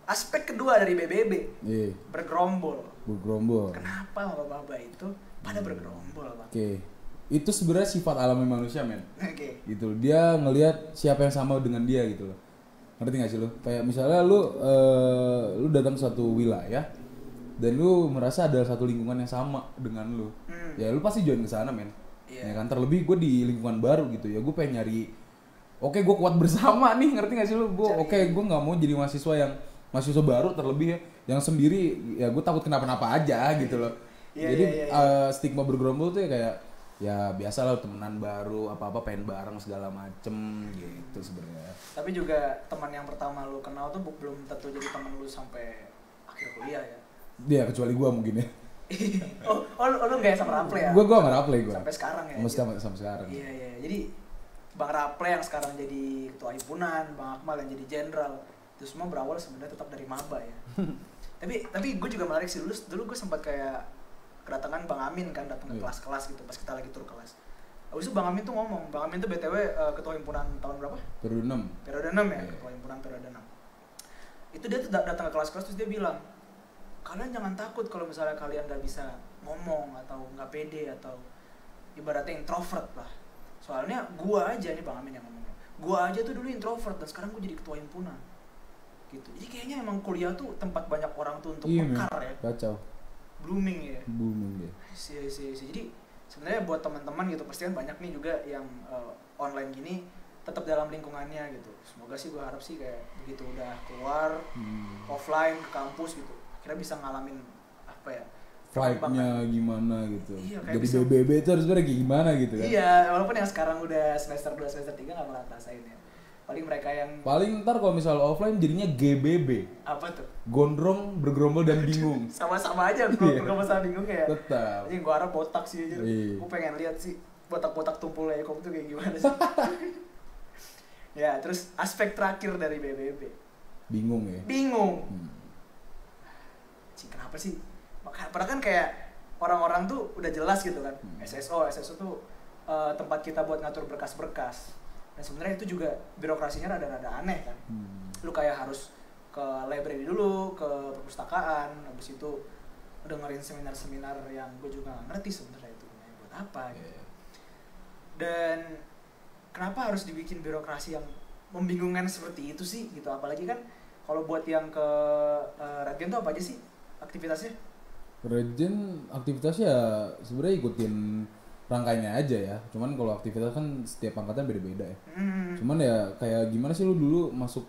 aspek kedua dari BBB, bergerombol. Kenapa maba-maba itu pada bergerombol, Bang? Itu sebenarnya sifat alami manusia, men. Gitu. Dia ngelihat siapa yang sama dengan dia gitu loh. Ngerti gak sih lu? Kayak misalnya lu datang ke suatu wilayah dan lu merasa ada satu lingkungan yang sama dengan lu. Ya lu pasti join ke sana, men. Ya kan, terlebih gue di lingkungan baru gitu ya. Gue pengen nyari gue kuat bersama nih, ngerti gak sih lu? Gue nggak mau jadi mahasiswa baru, terlebih ya yang sendiri, ya gue takut kenapa-napa aja gitu loh. Jadi stigma bergerombol tuh ya kayak ya biasa lah, temenan baru, apa-apa pengen bareng segala macem gitu sebenarnya. Tapi juga teman yang pertama lu kenal tuh belum tentu jadi teman lu sampai akhir kuliah ya. Iya, kecuali gue mungkin ya. lu nggak sama Raple ya? Gue nggak Raple gue. Sampai sekarang ya. Sampai sekarang. Iya. Jadi Bang Raple yang sekarang jadi ketua himpunan, Bang Akmal yang jadi jenderal, itu semua berawal sebenarnya tetap dari maba ya. tapi gue juga menarik sih, dulu gue sempat kayak kedatangan Bang Amin kan, datang ke kelas-kelas gitu pas kita lagi tur kelas. Habis itu Bang Amin tuh ngomong, Bang Amin tuh BTW ketua himpunan tahun berapa? Periode 6 ya, ketua himpunan periode 6. Itu dia tuh datang ke kelas-kelas terus dia bilang, kalian jangan takut kalau misalnya kalian gak bisa ngomong atau gak pede atau ibaratnya introvert lah. Soalnya gua aja nih, Bang Amin yang ngomongnya, gua aja tuh dulu introvert dan sekarang gua jadi ketua himpunan gitu. Jadi kayaknya emang kuliah tuh tempat banyak orang tuh untuk mekar ya. Kacau. Blooming ya. Sih. Jadi sebenarnya buat teman-teman gitu, pasti kan banyak nih juga yang online gini tetap dalam lingkungannya gitu. Semoga sih gue harap sih kayak begitu udah keluar offline ke kampus gitu, akhirnya bisa ngalamin apa ya, vibe-nya gimana gitu. Iya, jadi BBB itu harus kayak gimana gitu kan. Iya, walaupun yang sekarang udah semester 2, semester 3 gak malah ngerasain ya. Paling ntar kalau misalnya offline jadinya GBB. Apa tuh? Gondrong, bergerombol dan bingung. Sama-sama aja bergerombol sama bingung ya. Tetap. Ini gue harap botak sih aja. Gue pengen lihat sih botak-botak tumpul Ekom tuh kayak gimana sih. Ya, terus aspek terakhir dari BBB. Bingung ya. Kenapa sih? Padahal kan kayak orang-orang tuh udah jelas gitu kan. SSO tuh tempat kita buat ngatur berkas-berkas. Dan sebenarnya itu juga birokrasinya rada-rada aneh kan. Lu kayak harus ke library dulu, ke perpustakaan, habis itu dengerin seminar-seminar yang gue juga gak ngerti sebenarnya itu buat apa gitu. Dan kenapa harus dibikin birokrasi yang membingungkan seperti itu sih gitu, apalagi kan kalau buat yang ke Regen tuh apa aja sih aktivitasnya? Regen aktivitasnya sebenarnya ikutin rangkainya aja ya, cuman kalau aktivitas kan setiap angkatan beda-beda ya. Cuman ya kayak gimana sih lu dulu masuk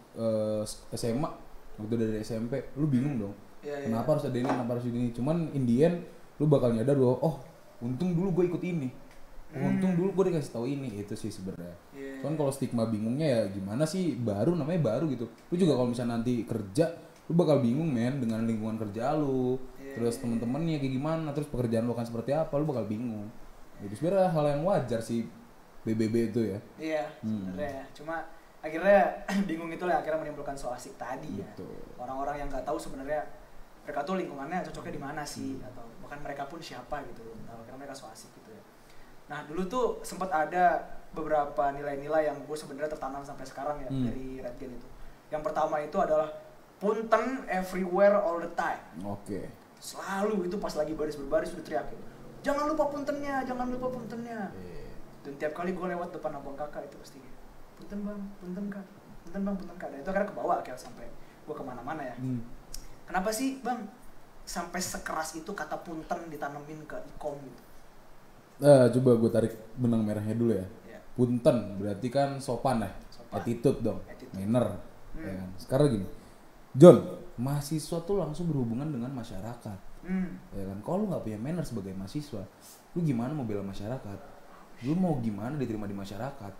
SMA, waktu dari SMP lu bingung dong, kenapa harus ada ini, kenapa harus ini. Cuman in the end lu bakal nyadar bahwa untung dulu gue ikut ini, untung dulu gue dikasih tahu ini. Itu sih sebenarnya. Cuman kalau stigma bingungnya ya gimana sih, namanya baru gitu. Lu juga kalau misalnya nanti kerja lu bakal bingung men dengan lingkungan kerja lu, terus temen-temennya kayak gimana, terus pekerjaan lu kan seperti apa, lu bakal bingung. Itu sebenarnya hal yang wajar sih BBB itu ya. Iya, sebenarnya. Cuma akhirnya bingung itulah akhirnya menimbulkan so asik tadi ya. Orang-orang yang nggak tahu sebenarnya mereka tuh lingkungannya cocoknya di mana sih, atau bahkan mereka pun siapa gitu. Akhirnya mereka so asik gitu ya. Nah dulu tuh sempat ada beberapa nilai-nilai yang gue sebenarnya tertanam sampai sekarang ya dari Redgen itu. Yang pertama itu adalah punten everywhere all the time. Selalu itu pas lagi baris berbaris udah teriak gitu, jangan lupa puntennya. Dan tiap kali gue lewat depan abang kakak itu pasti punten bang, punten kak. Dan itu akhirnya kebawa akhirnya sampai gue kemana-mana ya. Kenapa sih bang sampai sekeras itu kata punten ditanemin ke ikom gitu? Coba gue tarik benang merahnya dulu ya. Punten berarti kan sopan ya, attitude dong, manner. Ya kan? Sekarang gini, John, mahasiswa tuh langsung berhubungan dengan masyarakat. Ya kan, kalau lu nggak punya manner sebagai mahasiswa, lu gimana mau bela masyarakat? Lu mau gimana diterima di masyarakat?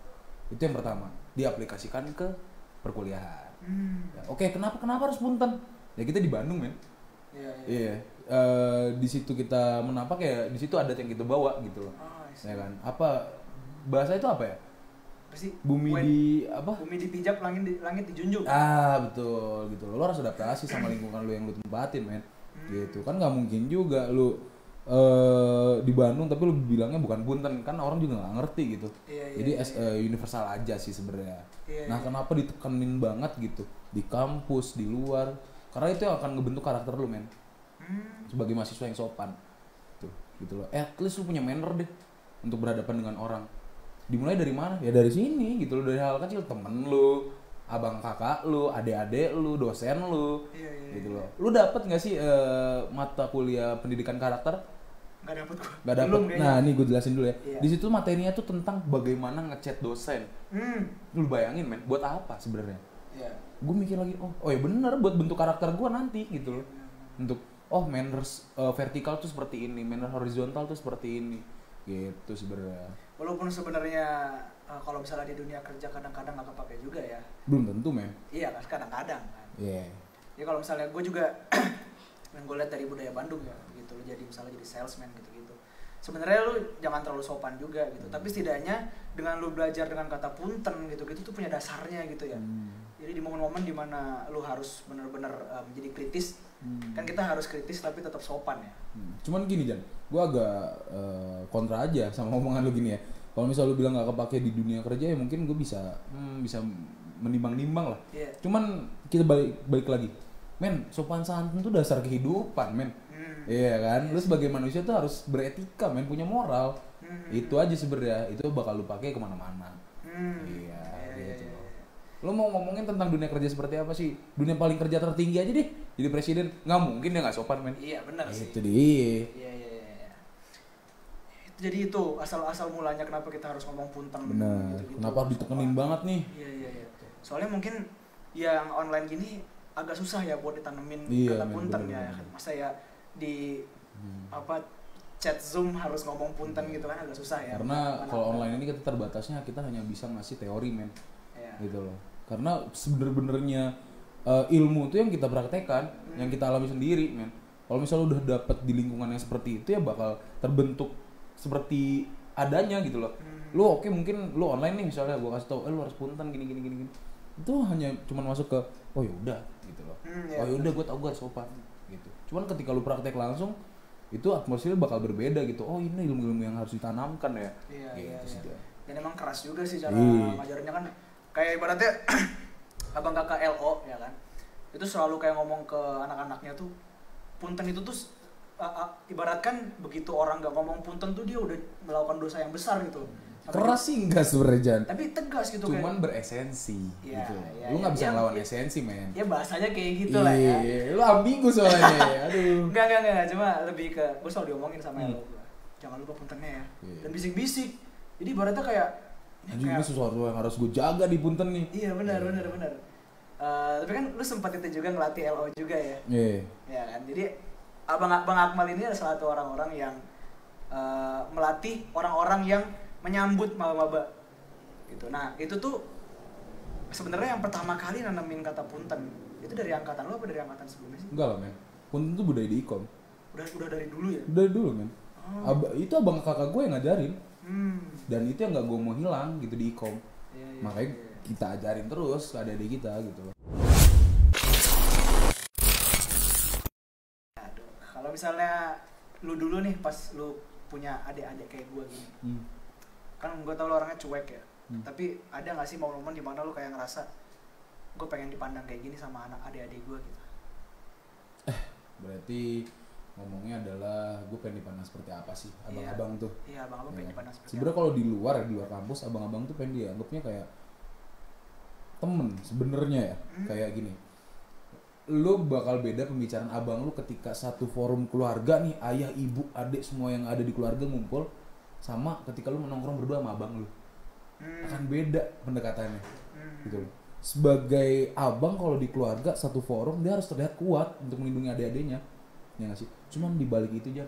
Itu yang pertama, diaplikasikan ke perkuliahan. Ya, kenapa harus punten? Ya kita di Bandung men. Di situ kita menapak ya, di situ adat yang kita bawa gitu loh. Ya kan, bahasa itu apa ya? Bumi dipijak, langit dijunjung. Betul gitu. Lo harus adaptasi sama lingkungan lo yang lo tempatin men. Gitu kan, nggak mungkin juga lo di Bandung tapi lo bilangnya bukan punten, kan orang juga nggak ngerti gitu. Jadi universal aja sih sebenarnya. Nah kenapa ditekenin banget gitu di kampus, di luar, Karena itu yang akan ngebentuk karakter lu, men. Sebagai mahasiswa yang sopan. Tuh, gitu loh. At least lu punya manner deh untuk berhadapan dengan orang. Dimulai dari mana? Ya dari sini gitu loh, dari hal kecil, temen lu, abang kakak lu, adik-adik lu, dosen lu, gitu loh. Lu dapet nggak sih mata kuliah pendidikan karakter? Nggak dapet gua. Nggak dapet. Nah ini gue jelasin dulu ya. Di situ materinya tuh tentang bagaimana ngechat dosen. Lu bayangin men, buat apa sebenarnya? Gue mikir lagi, oh ya bener, buat bentuk karakter gue nanti gitu loh. Untuk manners vertikal tuh seperti ini, manners horizontal tuh seperti ini, gitu sebenarnya. Walaupun sebenarnya kalau misalnya di dunia kerja kadang-kadang nggak kepake juga ya. Belum tentu men. Iya kan, kadang-kadang kan. Iya. Ya kalau misalnya gue juga yang gue lihat dari budaya Bandung ya, gitu lo jadi misalnya jadi salesman gitu-gitu. Sebenarnya lu jangan terlalu sopan juga gitu, tapi setidaknya dengan lu belajar dengan kata punten gitu-gitu tuh punya dasarnya gitu ya. Jadi di momen-momen dimana lu harus benar-benar menjadi kritis, kan kita harus kritis tapi tetap sopan ya. Cuman gini Jan, gue agak kontra aja sama omongan lu gini ya. Kalau misal lu bilang gak kepake di dunia kerja ya mungkin gue bisa menimbang-nimbang lah. Cuman kita balik lagi, men, sopan santun tuh dasar kehidupan men. Iya kan, lu sebagai manusia tuh harus beretika men, punya moral. Itu aja sebenarnya, itu bakal lu pakai kemana-mana. Iya gitu. Lu mau ngomongin tentang dunia kerja seperti apa sih? Dunia paling kerja tertinggi aja deh, jadi presiden, nggak mungkin dia nggak sopan men. Iya benar sih. Itu dia. Iya. Jadi itu asal mulanya kenapa kita harus ngomong punten. Benar. Gitu. Kenapa harus ditekenin banget nih? Iya. Soalnya mungkin yang online gini agak susah ya buat ditanemin kata punten ya. Masa ya di chat Zoom harus ngomong punten gitu kan agak susah ya. Karena kalau online ini kita terbatasnya kita hanya bisa ngasih teori men. Gitu loh. Karena sebener-benernya ilmu itu yang kita praktekkan, yang kita alami sendiri men. Kalau misalnya udah dapet di lingkungan yang seperti itu ya bakal terbentuk seperti adanya gitu loh. Lu mungkin lu online nih misalnya gua kasih tau lu harus punten gini. Itu hanya cuman masuk ke oh ya udah gitu loh. Oh ya udah gua tau gua harus sopan gitu. Cuman ketika lu praktek langsung itu atmosfernya bakal berbeda gitu. Oh ini ilmu-ilmu yang harus ditanamkan ya. Iya. Dan emang keras juga sih cara ngajarinnya kan. Kayak ibaratnya abang kakak LO ya kan. Itu selalu kayak ngomong ke anak-anaknya tuh punten itu tuh ibaratkan begitu orang nggak ngomong punten tuh dia udah melakukan dosa yang besar gitu. Keras sih enggak sebenarnya Jan. Tapi tegas gitu. Cuman kayak beresensi gitu. Lu Ya, nggak bisa ngelawan esensi men. Ya bahasanya kayak gitu lah ya. Lu ambigu soalnya. Aduh. Enggak. Cuma lebih ke gue selalu diomongin sama LO gue. Jangan lupa puntennya ya. Dan bisik-bisik. Jadi ibaratnya kayak ini sesuatu yang harus gue jaga di punten nih. Iya benar. Tapi kan lu sempat itu juga ngelatih LO juga ya. Ya kan. Jadi Bang Akmal ini adalah salah satu orang-orang yang melatih orang-orang yang menyambut maba-maba gitu. Nah itu tuh sebenarnya yang pertama kali nanemin kata punten itu dari angkatan lo apa dari angkatan sebelumnya sih? Enggak lah men, punten tuh budaya di ikom. Udah dari dulu ya? Dari dulu men. Itu abang kakak gue yang ngajarin. Dan itu yang nggak gue mau hilang gitu di ikom. Makanya kita ajarin terus ke adik-adik kita gitu loh. Kalau misalnya lu dulu nih pas lu punya adik-adik kayak gue gini, kan gue tau lu orangnya cuek ya, tapi ada nggak sih momen-momen di mana lu kayak ngerasa gue pengen dipandang kayak gini sama anak adik-adik gue gitu? Berarti ngomongnya adalah gue pengen dipandang seperti apa sih abang-abang tuh? Iya abang-abang pengen dipandang seperti sebenarnya kalau di luar kampus abang-abang tuh pengen dianggapnya kayak temen sebenarnya ya. Kayak gini, lu bakal beda pembicaraan abang lu ketika satu forum keluarga nih, ayah, ibu, adik semua yang ada di keluarga ngumpul, sama ketika lu menongkrong berdua sama abang lu. Akan beda pendekatannya. Gitu loh. Sebagai abang kalau di keluarga satu forum dia harus terlihat kuat untuk melindungi adik-adiknya. Ya nggak sih? Cuman dibalik itu aja,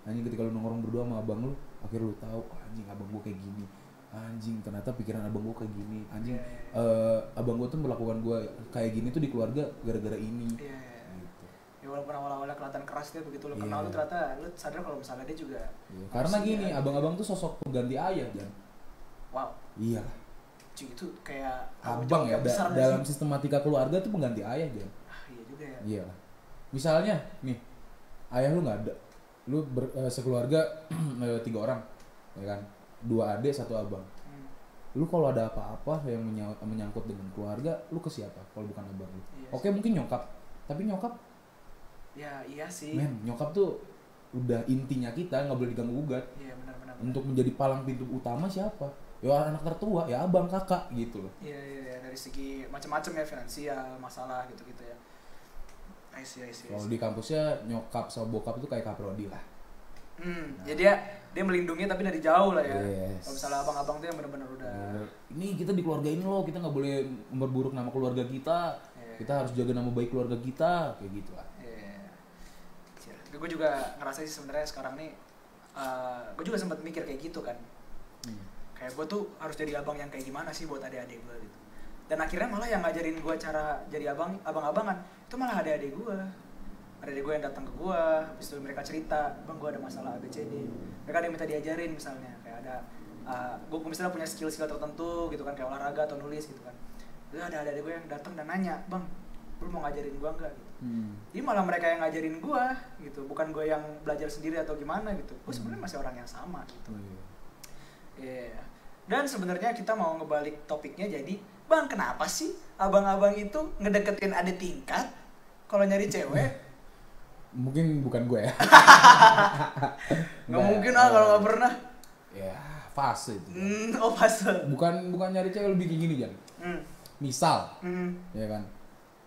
anjing ketika lu nongkrong berdua sama abang lu, akhirnya lu tahu anjing abang gua kayak gini, anjing ternyata pikiran abang gua kayak gini, anjing abang gua tuh melakukan gua kayak gini tuh di keluarga gara-gara ini. Gitu. Ya walaupun awal-awalnya kelihatan keras dia begitu lu kenal lu ternyata lu sadar kalau misalnya dia juga. Karena gini, abang-abang tuh sosok pengganti ayah Jan. Wow. Iya. Cing itu kayak abang ya dalam sistematika keluarga tuh pengganti ayah Jan. Iya juga ya. Iya. Misalnya nih, ayah lu nggak ada, lu sekeluarga 3 orang, ya kan, 2 adik 1 abang. Lu kalau ada apa-apa yang menyangkut dengan keluarga, lu ke siapa? Kalau bukan abang lu. Oke mungkin nyokap, Tapi nyokap ya iya sih. Men, nyokap tuh udah intinya kita, nggak boleh diganggu gugat. Iya benar. Untuk menjadi palang pintu utama siapa? Ya anak tertua, ya abang, kakak gitu loh. Iya, dari segi macam-macam ya, finansial, masalah gitu-gitu ya. I see. Kalau di kampusnya nyokap sama bokap itu kayak kaprodi lah. Ya dia melindungi tapi dari jauh lah ya. Yes. Kalau misalnya abang-abang tuh yang benar-benar udah ini kita di keluarga ini loh, kita nggak boleh memperburuk nama keluarga kita. Kita harus jaga nama baik keluarga kita, kayak gitu lah. Gue juga ngerasa sih sebenarnya sekarang nih, gue juga sempat mikir kayak gitu kan. Kayak gue tuh harus jadi abang yang kayak gimana sih buat adik-adik gue gitu. Dan akhirnya malah yang ngajarin gue cara jadi abang-abangan itu malah adik-adik gue. Adik gue yang datang ke gue, habis itu mereka cerita, bang gue ada masalah ABCD. Mereka ada yang minta diajarin misalnya, kayak ada gue misalnya punya skill-skill tertentu gitu kan, kayak olahraga atau nulis gitu kan. Terus ada adik gue yang datang dan nanya, bang, lu mau ngajarin gue nggak? Gitu. Jadi malah mereka yang ngajarin gue, gitu, bukan gue yang belajar sendiri atau gimana gitu. Gue sebenarnya masih orang yang sama gitu. Dan sebenarnya kita mau ngebalik topiknya jadi, bang, kenapa sih abang-abang itu ngedeketin adik tingkat kalau nyari cewek? Mungkin bukan gue ya. Nggak mungkin kalau nggak pernah. Ya fase itu. Fase. Bukan nyari cewek, lebih kayak gini Jan. Misal, ya kan,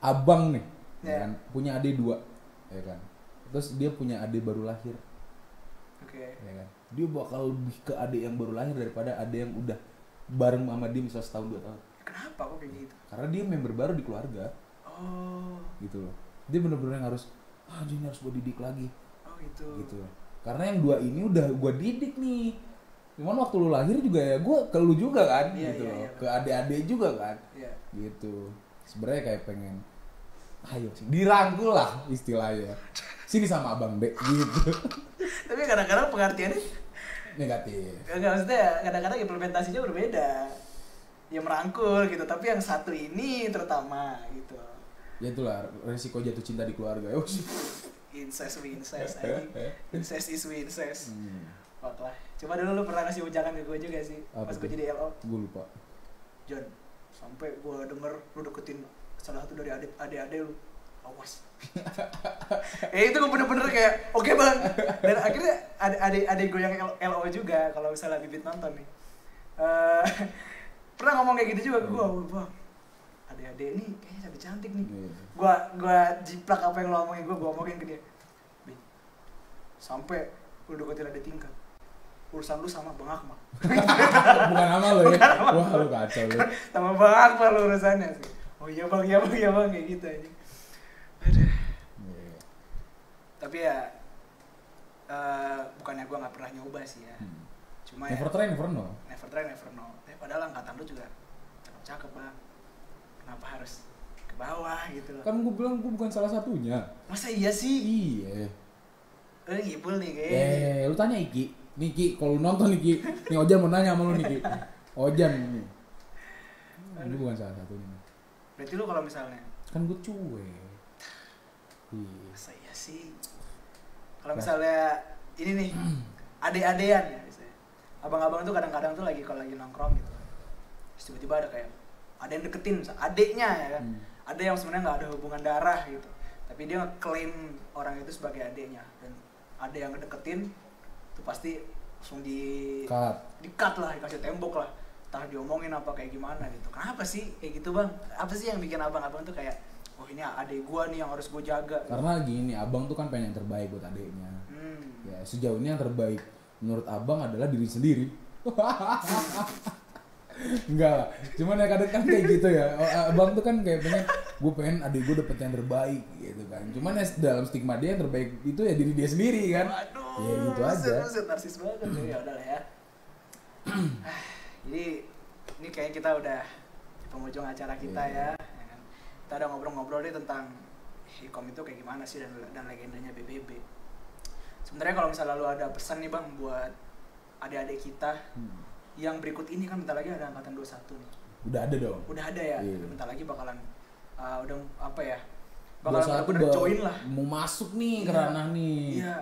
abang nih, ya kan, punya adik 2, ya kan. Terus dia punya adik baru lahir. Ya kan. Dia bakal lebih ke adik yang baru lahir daripada adik yang udah bareng sama dia misal setahun 2 tahun. Kenapa kok kayak gitu? Karena dia member baru di keluarga. Gitu loh. Dia bener-bener harus anjing harus gue didik lagi. Gitu. Karena yang 2 ini udah gue didik nih. Cuman waktu lu lahir juga ya gue ke lu juga kan, gitu loh. Ke adik-adik juga kan. Gitu. Sebenarnya kayak pengen ayo sih dirangkul lah istilahnya. Sini sama abang dek gitu. Tapi kadang-kadang pengertiannya negatif. Enggak, maksudnya kadang-kadang implementasinya berbeda. Ya merangkul gitu, tapi yang satu ini terutama gitu. Ya itulah resiko jatuh cinta di keluarga. Incest. Incest is incest. Fuck lah. Coba dulu lu pernah ngasih ujangan ke gue juga sih. Pas gue jadi LO. Gue lupa. John, sampai gue denger lu deketin salah satu dari adik-adik lu. Awas. Itu gue bener-bener kayak oke bang. Dan akhirnya adik gue yang LO juga, kalau misalnya Bibit nonton nih, pernah ngomong kayak gitu juga ke gue, bang, adik-adik nih kayaknya cantik nih. Gue jiplak apa yang lo omongin, gue omongin ke dia, Bin, sampai lu deketin adik tingkat, urusan lu sama Bang Akmal. Bukan sama lo ya? Wah lu kacau lu. Sama Bang Akmal lu urusannya sih. Oh iya bang, kayak gitu aja. Aduh. Tapi ya bukannya gue nggak pernah nyoba sih ya. Cuma never try never know. Padahal angkatan lu juga cakep bang. Kenapa harus ke bawah gitu loh? Kan gue bilang gue bukan salah satunya. Masa iya sih? Iya. Lu ngibul nih kayaknya. Lu tanya Iki. Nih Ki, kalau lu nonton nih Ki. Nih Ojan mau nanya sama lu nih Ki. Ojan nih. Lu bukan salah satunya. Berarti lu kalau misalnya kan gue cuek. Masa iya sih? Kalau misalnya ini nih ade-adean ya misalnya. Abang-abang tuh kadang-kadang tuh kalau lagi nongkrong gitu. Terus tiba-tiba ada kayak ada yang deketin adeknya ya kan. Ada yang sebenarnya nggak ada hubungan darah gitu. Tapi dia ngeklaim orang itu sebagai adeknya, dan ada yang ngedeketin itu pasti langsung di-cut lah, dikasih tembok lah. Entah diomongin apa kayak gimana gitu. Kenapa sih kayak gitu bang? Apa sih yang bikin abang-abang tuh kayak oh ini adek gua nih yang harus gua jaga? Karena gini, abang tuh kan pengen yang terbaik buat adeknya. Ya sejauh ini yang terbaik menurut abang adalah diri sendiri. Enggak lah, cuman ya kadang kan kayak gitu ya. Abang tuh kan kayak gue pengen adik gue dapet yang terbaik gitu kan. Cuman ya dalam stigma dia yang terbaik itu ya diri dia sendiri kan. Waduh, ya gitu aja. Narsis banget ya udah lah ya. Jadi ini kayaknya kita udah di penghujung acara kita ya. Kita udah ngobrol-ngobrol nih tentang Hikom itu kayak gimana sih dan legendanya BBB. Sebenarnya kalau misalnya lu ada pesan nih bang buat adik-adik kita yang berikut ini, kan bentar lagi ada angkatan 21 nih. Udah ada dong. Udah ada ya. Bentar lagi bakalan udah apa ya? Bakalan bener-bener join lah. Mau masuk nih ke ranah nih. Iya.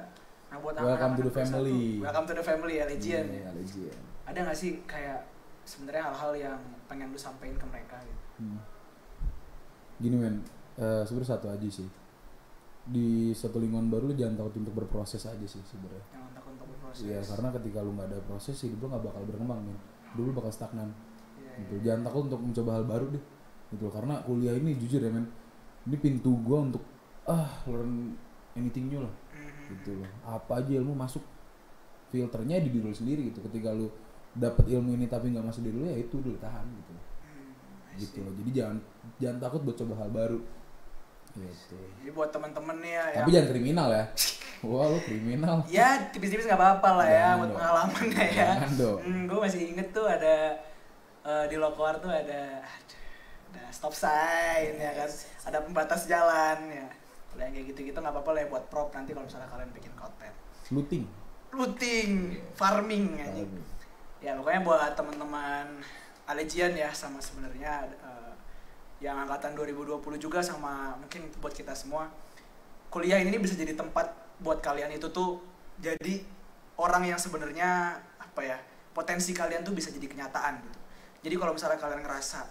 Nah buat welcome to the family. Welcome to the family ya, Legion. Iya, Legion. Ada nggak sih kayak sebenarnya hal-hal yang pengen lu sampein ke mereka gitu? Gini men, sebenarnya satu aja sih. di satu lingkungan baru lu jangan takut untuk berproses aja sih sebenarnya. Jangan takut untuk berproses. Iya, karena ketika lu nggak ada proses hidup lu nggak bakal berkembang men. Dulu bakal stagnan. Gitu. Jangan takut untuk mencoba hal baru deh. Gitu. Karena kuliah ini jujur ya men, ini pintu gua untuk learn anything new lah. Gitu loh. Apa aja ilmu masuk, filternya di diri lu sendiri gitu. Ketika lu dapat ilmu ini tapi nggak masuk diri lu, ya itu dulu tahan gitu. Gitu loh. Jadi jangan takut buat coba hal baru. Gitu. Jadi buat teman-teman nih ya. Tapi jangan kriminal ya. Wah lu kriminal. Ya tipis-tipis nggak apa-apa lah ya, buat dong. pengalaman ya. Jangan dong. Gue masih inget tuh ada di Lokoar tuh ada stop sign ya kan, ada pembatas jalan ya. Kalau yang kayak gitu-gitu nggak apa-apa lah ya buat prop nanti kalau misalnya kalian bikin konten. Looting, farming ya. Ya pokoknya buat teman-teman Alegian ya, sama sebenarnya yang angkatan 2020 juga, sama mungkin buat kita semua, kuliah ini bisa jadi tempat buat kalian itu tuh jadi orang yang sebenarnya apa ya, potensi kalian tuh bisa jadi kenyataan gitu. Jadi kalau misalnya kalian ngerasa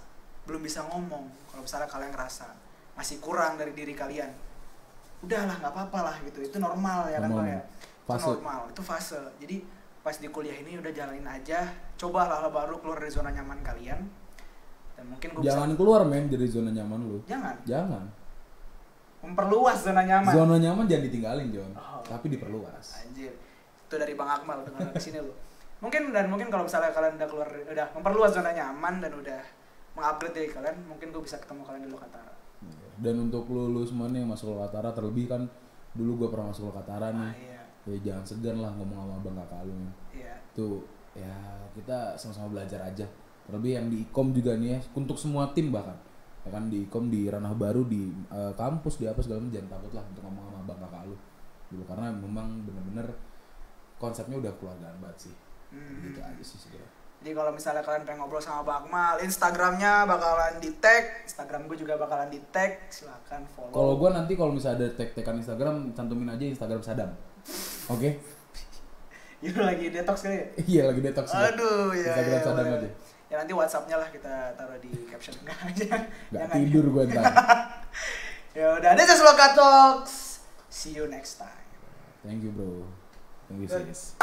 belum bisa ngomong, kalau misalnya kalian ngerasa masih kurang dari diri kalian, udahlah nggak apa-apa lah gitu, itu normal ya kan Pak ya, itu normal, itu fase. Jadi pas di kuliah ini udah jalanin aja, cobalah hal baru, keluar dari zona nyaman kalian. Dan mungkin jangan keluar men dari zona nyaman lu. Jangan. Memperluas zona nyaman. Zona nyaman jangan ditinggalin John, tapi diperluas. Anjir, itu dari Bang Akmal dengan kesini lu. Mungkin kalau misalnya kalian udah memperluas zona nyaman dan udah mengupgrade diri kalian, mungkin gue bisa ketemu kalian di Lokatara. Dan untuk lu semua nih yang masuk Lokatara, terlebih kan dulu gue pernah masuk Lokatara nih. Iya. Ya jangan segan lah ngomong sama abang kakak lu. Iya. Tuh ya kita sama-sama belajar aja. Terlebih yang di Ikom juga nih ya, untuk semua tim bahkan. Ya kan di Ikom, di ranah baru, di kampus, di apa segala macam, jangan takut lah untuk ngomong sama abang kakak lu dulu, karena memang bener-bener konsepnya udah keluargaan banget sih. Gitu aja sih sebenarnya. Jadi kalau misalnya kalian pengen ngobrol sama Bang Akmal, Instagramnya bakalan di tag, Instagram gue juga bakalan di tag, silakan follow. Kalau gue nanti kalau misalnya ada tag-tagan Instagram, cantumin aja Instagram Sadam. Oke? Iya lagi detox kali ya? Iya lagi detox. Aduh ya. Instagram Sadam aja. Ya nanti WhatsApp-nya lah kita taruh di caption. Nggak tidur gue ntar. Ya udah, this is Loka Talks. See you next time. Thank you bro. Thank you sis.